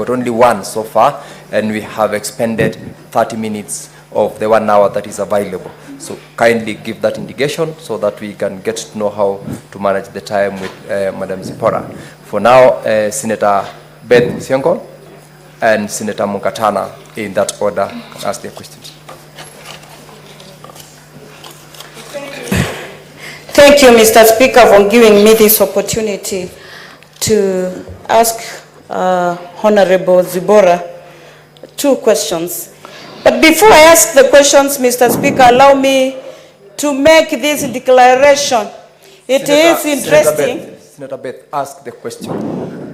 got only one so far, and we have expended 30 minutes of the 1 hour that is available. So kindly give that indication so that we can get to know how to manage the time with Madam Zipporah. For now, Senator Beth Siongo and Senator Mukatana, in that order, can ask their questions. Thank you, Mr. Speaker, for giving me this opportunity to ask Honorable Zipporah 2 questions. But before I ask the questions, Mr. Speaker, allow me to make this declaration. It is interesting. Senator Beth, ask the question.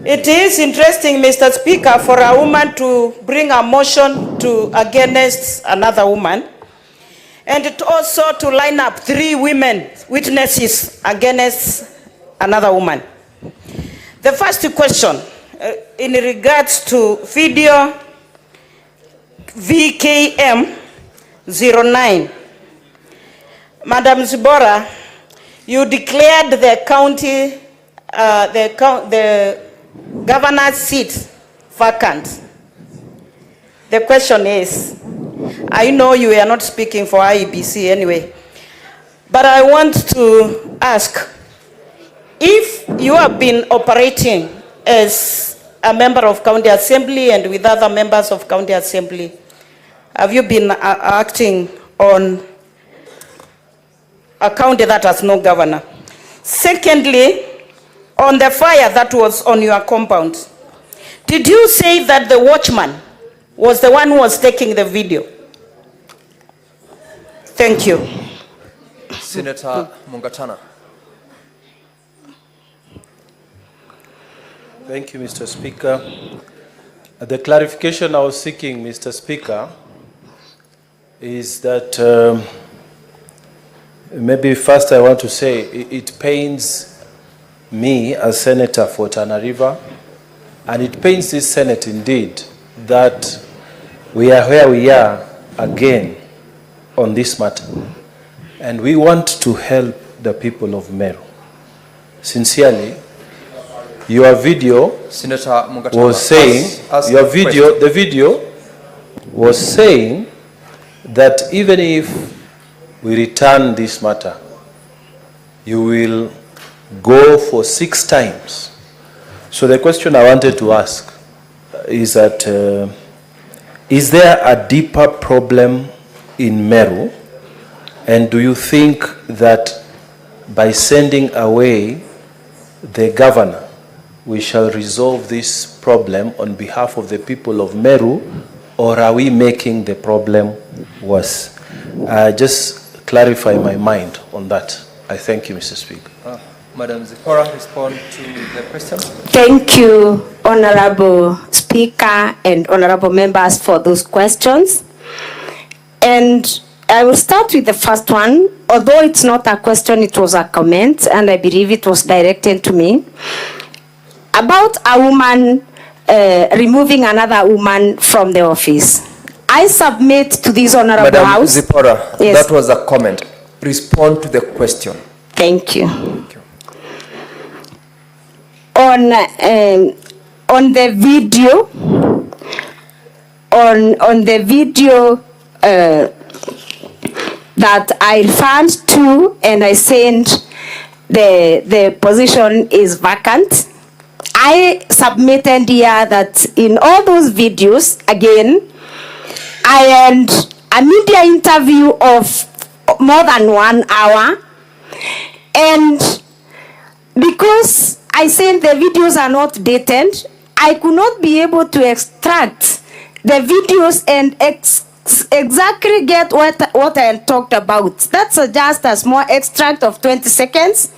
It is interesting, Mr. Speaker, for a woman to bring a motion against another woman, and it also to line up 3 women witnesses against another woman. The first question, in regards to video VKM 09. Madam Zipporah, you declared the county, the governor's seat vacant. The question is, I know you are not speaking for IEBC anyway, but I want to ask, if you have been operating as a member of county assembly and with other members of county assembly, have you been acting on a county that has no governor? Secondly, on the fire that was on your compound, did you say that the watchman was the one who was taking the video? Thank you. Senator Mungatana. Thank you, Mr. Speaker. The clarification I was seeking, Mr. Speaker, is that maybe first I want to say it pains me as Senator for Tana River, and it pains this Senate indeed that we are where we are again on this matter. And we want to help the people of Meru. Sincerely, your video Senator Mungatana was saying, the video was saying that even if we return this matter, you will go for 6 times. So the question I wanted to ask is that, is there a deeper problem in Meru? And do you think that by sending away the governor, we shall resolve this problem on behalf of the people of Meru, or are we making the problem worse? Just clarify my mind on that. I thank you, Mr. Speaker. Madam Zipporah, respond to the question. Thank you, Honorable Speaker and Honorable members, for those questions. And I will start with the first one. Although it's not a question, it was a comment, and I believe it was directed to me. About a woman removing another woman from the office. I submit to this Honorable Madam House. Zipporah, yes. That was a comment. Respond to the question. Thank you. Thank you. On the video, on the video that I referred to, and I sent the position is vacant. I submitted here that in all those videos, again, I had a media interview of more than 1 hour, and because I said the videos are not dated, I could not be able to extract the videos and exactly get what I talked about. That's just a small extract of 20 seconds.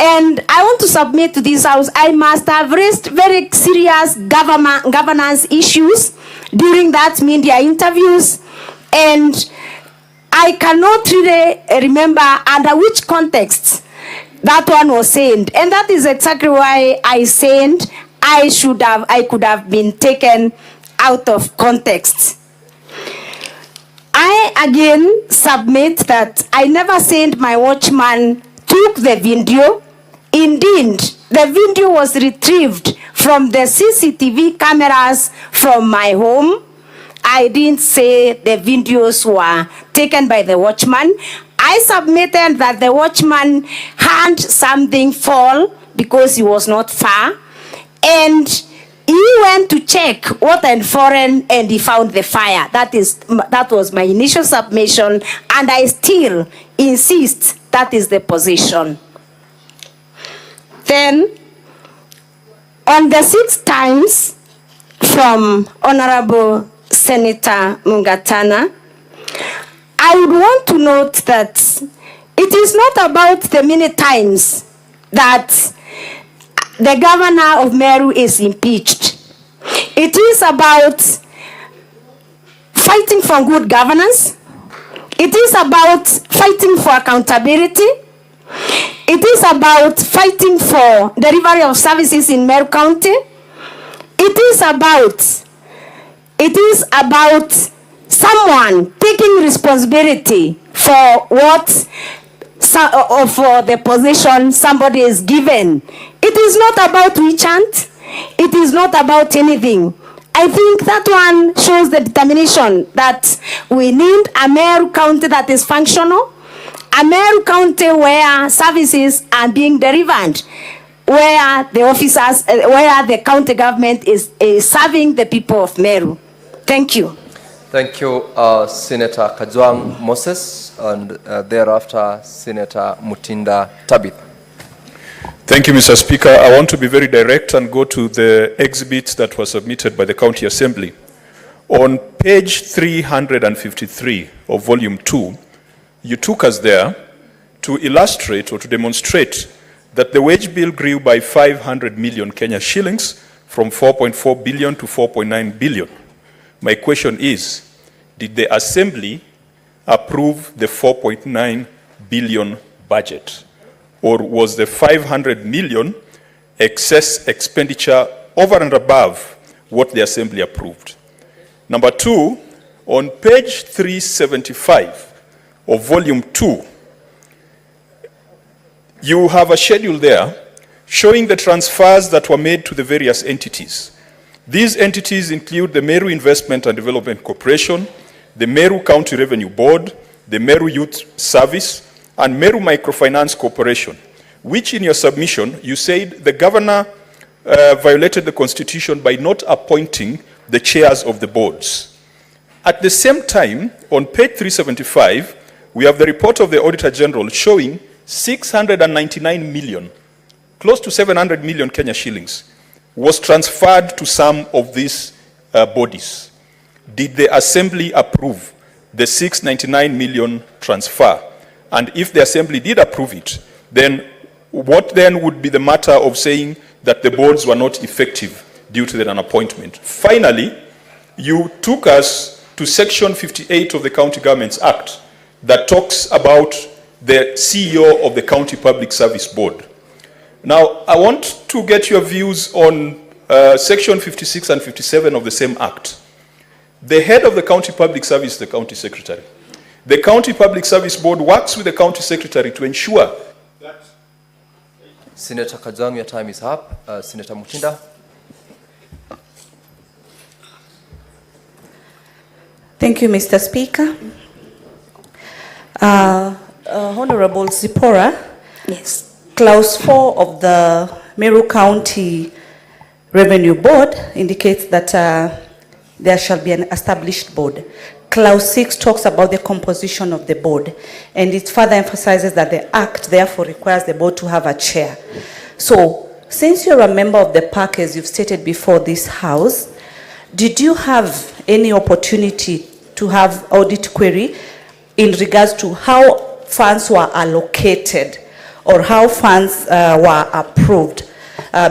And I want to submit to this House, I must have raised very serious governance issues during that media interviews, and I cannot really remember under which context that one was said. And that is exactly why I said I could have been taken out of context. I again submit that I never said my watchman took the video. Indeed, the video was retrieved from the CCTV cameras from my home. I didn't say the videos were taken by the watchman. I submitted that the watchman had something fall because he was not far. And he went to check what and foreign and he found the fire. That was my initial submission, and I still insist that is the position. Then, on the 6 times from Honorable Senator Mungatana, I would want to note that it is not about the many times that the governor of Meru is impeached. It is about fighting for good governance. It is about fighting for accountability. It is about fighting for delivery of services in Meru County. It is about someone taking responsibility for for the position somebody is given. It is not about we chant. It is not about anything. I think that one shows the determination that we need a Meru County that is functional, a Meru County where services are being delivered, where the officers, where the county government is serving the people of Meru. Thank you. Thank you, Senator Kajwang Moses, and thereafter Senator Mutinda Tabitha. Thank you, Mr. Speaker. I want to be very direct and go to the exhibit that was submitted by the County Assembly. On page 353 of Volume 2, you took us there to illustrate or to demonstrate that the wage bill grew by 500 million Kenya shillings from 4.4 billion to 4.9 billion. My question is, did the Assembly approve the 4.9 billion budget? Or was the 500 million excess expenditure over and above what the Assembly approved? Number 2, on page 375 of Volume 2, you have a schedule there showing the transfers that were made to the various entities. These entities include the Meru Investment and Development Corporation, the Meru County Revenue Board, the Meru Youth Service, and Meru Microfinance Corporation, which in your submission, you said the governor violated the constitution by not appointing the chairs of the boards. At the same time, on page 375, we have the report of the Auditor General showing 699 million, close to 700 million Kenya shillings, was transferred to some of these bodies. Did the Assembly approve the 699 million transfer? And if the Assembly did approve it, then what then would be the matter of saying that the boards were not effective due to their unappointment? Finally, you took us to Section 58 of the County Governments Act that talks about the CEO of the County Public Service Board. Now, I want to get your views on Section 56 and 57 of the same Act. The head of the County Public Service is the County Secretary. The County Public Service Board works with the County Secretary to ensure that... Senator Kajwang, your time is up. Senator Mutinda. Thank you, Mr. Speaker. Honorable Zipporah. Yes. Clause 4 of the Meru County Revenue Board indicates that there shall be an established board. Clause 6 talks about the composition of the board, and it further emphasizes that the Act therefore requires the board to have a chair. So, since you're a member of the PAC, as you've stated before this House, did you have any opportunity to have audit query in regards to how funds were allocated or how funds were approved?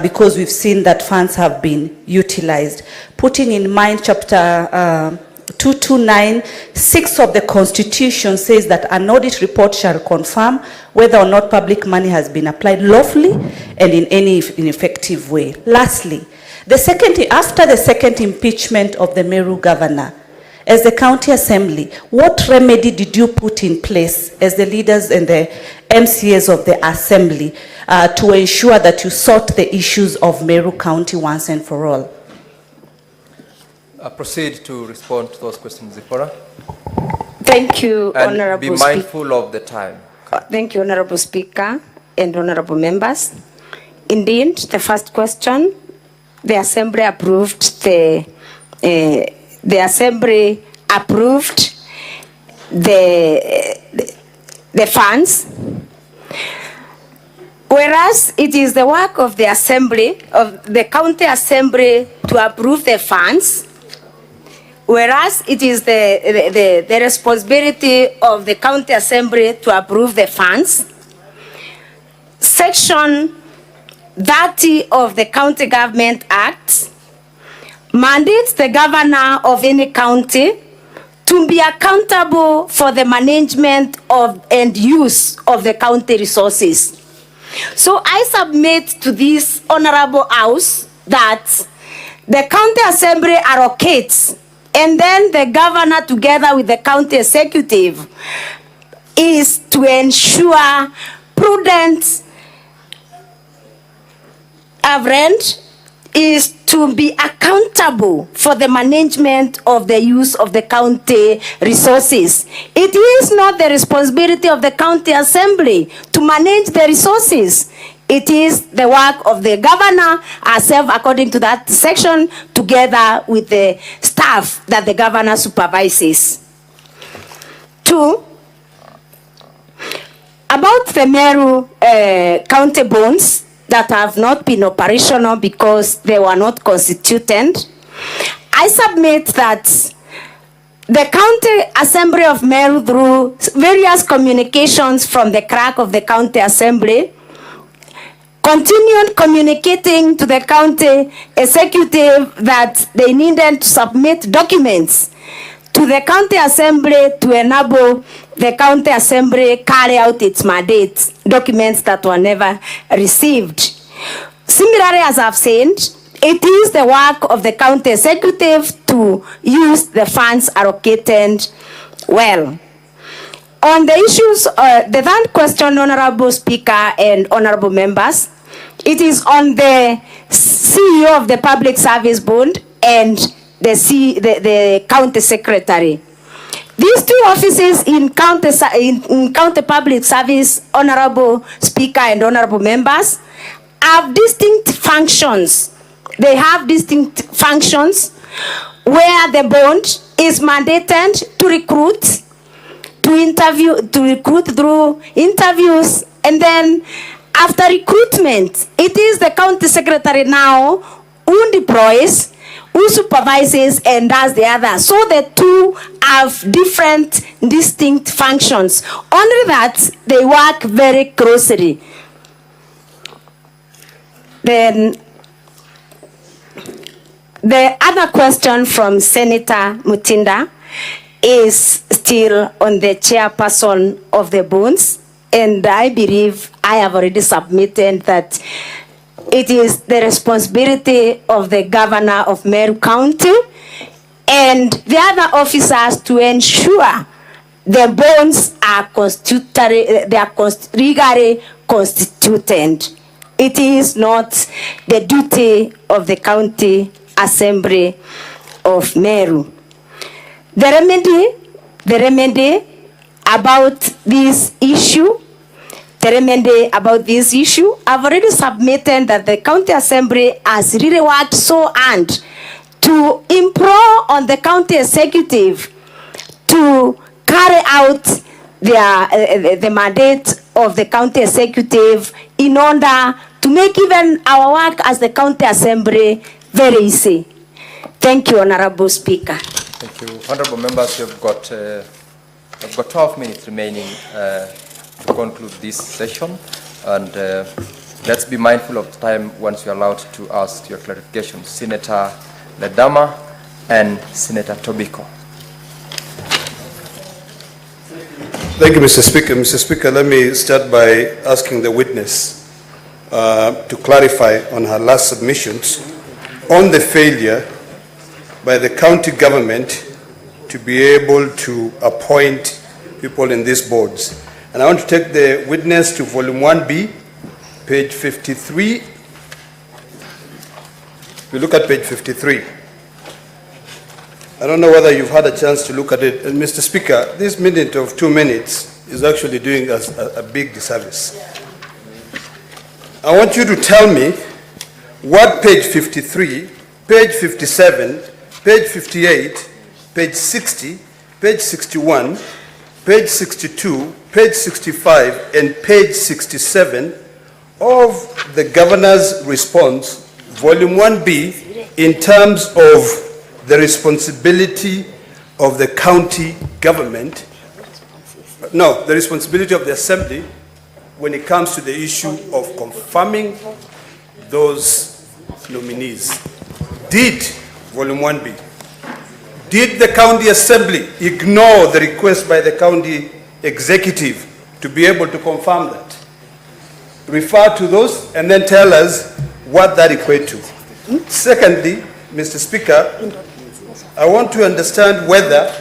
Because we've seen that funds have been utilized. Putting in mind Chapter 229(6) of the Constitution says that an audit report shall confirm whether or not public money has been applied lawfully and in any ineffective way. Lastly, after the second impeachment of the Meru governor, as the County Assembly, what remedy did you put in place as the leaders and the MCAs of the Assembly to ensure that you sort the issues of Meru County once and for all? Proceed to respond to those questions, Zipporah. Thank you, And Honorable be mindful of the time. Thank you, Honorable Speaker and Honorable Members. Indeed, the first question, the Assembly approved the funds, whereas it is the work of the Assembly, of the County Assembly, to approve the funds, whereas it is the responsibility of the County Assembly to approve the funds. Section 30 of the County Government Act mandates the governor of any county to be accountable for the management of and use of the county resources. So I submit to this Honorable House that the County Assembly allocates, and then the governor together with the county executive is to ensure prudent is to be accountable for the management of the use of the county resources. It is not the responsibility of the County Assembly to manage the resources. It is the work of the governor herself, according to that section, together with the staff that the governor supervises. 2, about the Meru county bonds that have not been operational because they were not constituted, I submit that the County Assembly of Meru, through various communications from the clerk of the County Assembly, continued communicating to the county executive that they needed to submit documents to the County Assembly to enable the County Assembly carry out its mandate, documents that were never received. Similarly, as I've said, it is the work of the county executive to use the funds allocated well. On the issues, the third question, Honorable Speaker and Honorable Members, it is on the CEO of the Public Service Board and the County Secretary. These two offices in county public service, Honorable Speaker and Honorable Members, have distinct functions. They have distinct functions where the bond is mandated to recruit, to recruit through interviews, and then after recruitment, it is the county secretary now who deploys, who supervises and does the other. So the two have different distinct functions. Only that they work very closely. Then the other question from Senator Mutinda is still on the chairperson of the bonds, and I believe I have already submitted that it is the responsibility of the governor of Meru County and the other officers to ensure the bonds are legally constituted. It is not the duty of the County Assembly of Meru. The remedy about this issue, I've already submitted that the County Assembly has really worked so hard to improve on the county executive to carry out the mandate of the county executive in order to make even our work as the County Assembly very easy. Thank you, Honorable Speaker. Thank you. Honorable members, you've got 12 minutes remaining to conclude this session, and let's be mindful of the time once you're allowed to ask your clarification. Senator Ledama and Senator Tobiko. Thank you, Mr. Speaker. Mr. Speaker, let me start by asking the witness to clarify on her last submissions on the failure by the county government to be able to appoint people in these boards. And I want to take the witness to volume 1B, page 53. We look at page 53. I don't know whether you've had a chance to look at it. And Mr. Speaker, this minute of 2 minutes is actually doing us a big disservice. I want you to tell me what page 53, page 57, page 58, page 60, page 61, page 62, page 65, and page 67 of the Governor's response, volume 1B, in terms of the responsibility of the county government, no, the responsibility of the assembly when it comes to the issue of confirming those nominees. Did, volume 1B, did the county assembly ignore the request by the county executive to be able to confirm that? Refer to those and then tell us what that equates to. Secondly, Mr. Speaker, I want to understand whether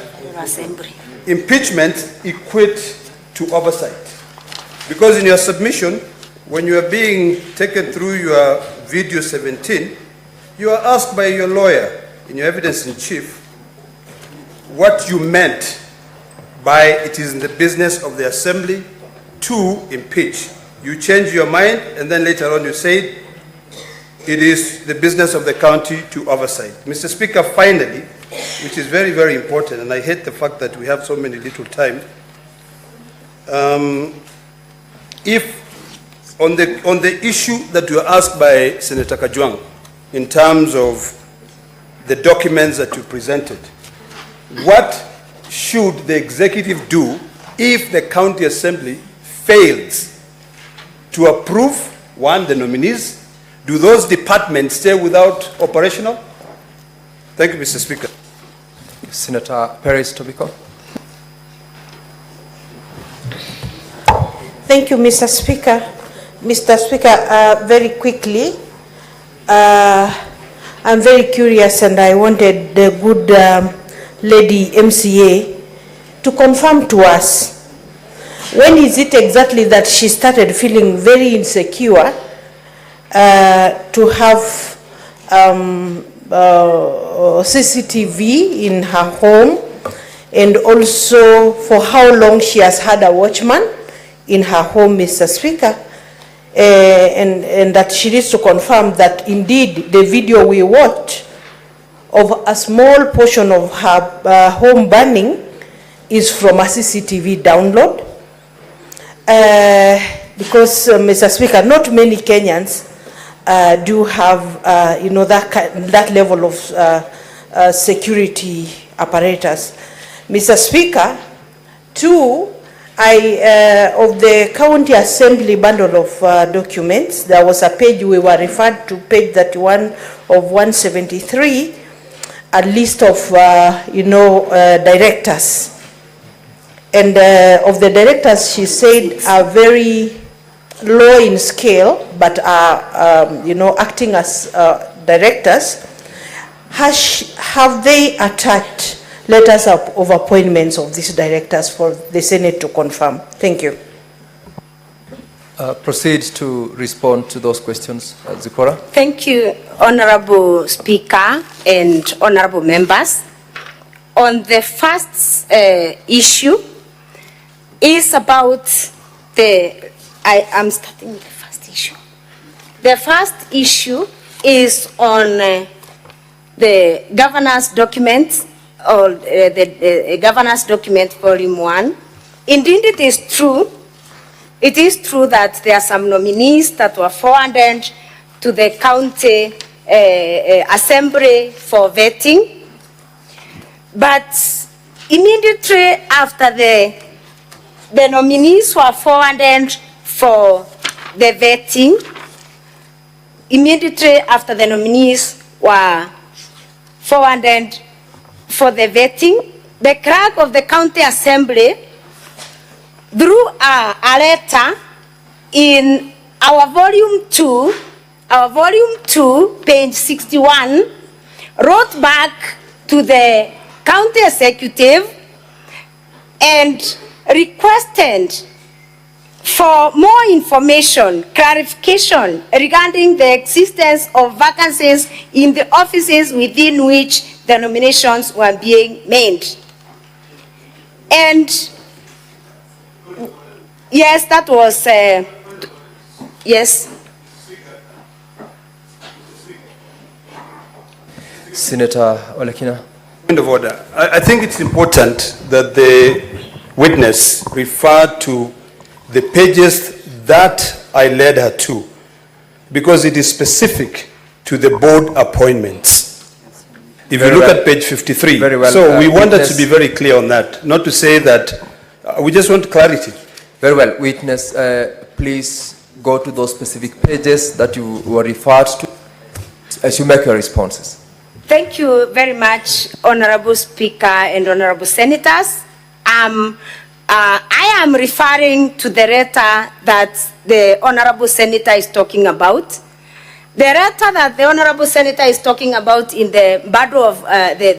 impeachment equates to oversight. Because in your submission, when you are being taken through your video 17, you are asked by your lawyer in your evidence in chief what you meant by it is in the business of the assembly to impeach. You change your mind and then later on you said it is the business of the county to oversight. Mr. Speaker, finally, which is very, very important, and I hate the fact that we have so many little time, if on the issue that you were asked by Senator Kajwang in terms of the documents that you presented, what should the executive do if the county assembly fails to approve, one, the nominees? Do those departments stay without operational? Thank you, Mr. Speaker. Senator Perez Tobiko. Thank you, Mr. Speaker. Mr. Speaker, very quickly, I'm very curious and I wanted the good lady MCA to confirm to us, when is it exactly that she started feeling very insecure to have CCTV in her home, and also for how long she has had a watchman in her home, Mr. Speaker, and that she needs to confirm that indeed the video we watched of a small portion of her home burning is from a CCTV download. Because, Mr. Speaker, not many Kenyans do have, that level of security apparatus. Mr. Speaker, two, of the county assembly bundle of documents, there was a page we were referred to, page 31 of 173, a list of, directors. And of the directors, she said, are very low in scale, but are, acting as directors. Have they attached letters of appointments of these directors for the Senate to confirm? Thank you. Proceed to respond to those questions, Zipporah. Thank you, Honorable Speaker and Honorable members. On the first issue is about I am starting with the first issue. The first issue is on the governor's documents, or the governor's document volume 1. Indeed, it is true. It is true that there are some nominees that were forwarded to the county assembly for vetting. But immediately after the nominees were forwarded for the vetting, immediately after the nominees were forwarded for the vetting, the clerk of the county assembly, through a letter in our volume 2, page 61, wrote back to the county executive and requested For more information, clarification regarding the existence of vacancies in the offices within which the nominations were being made. And yes, that was, yes. Senator Olekina. Point of order. I think it's important that the witness referred to the pages that I led her to, because it is specific to the board appointments. If you look at page 53. Very well. So we wanted witness, to be very clear on that, not to say that, we just want clarity. Very well. Witness, please go to those specific pages that you were referred to as you make your responses. Thank you very much, Honorable Speaker and Honorable Senators. I am referring to the letter that the Honorable Senator is talking about. The letter that the Honorable Senator is talking about in the body of the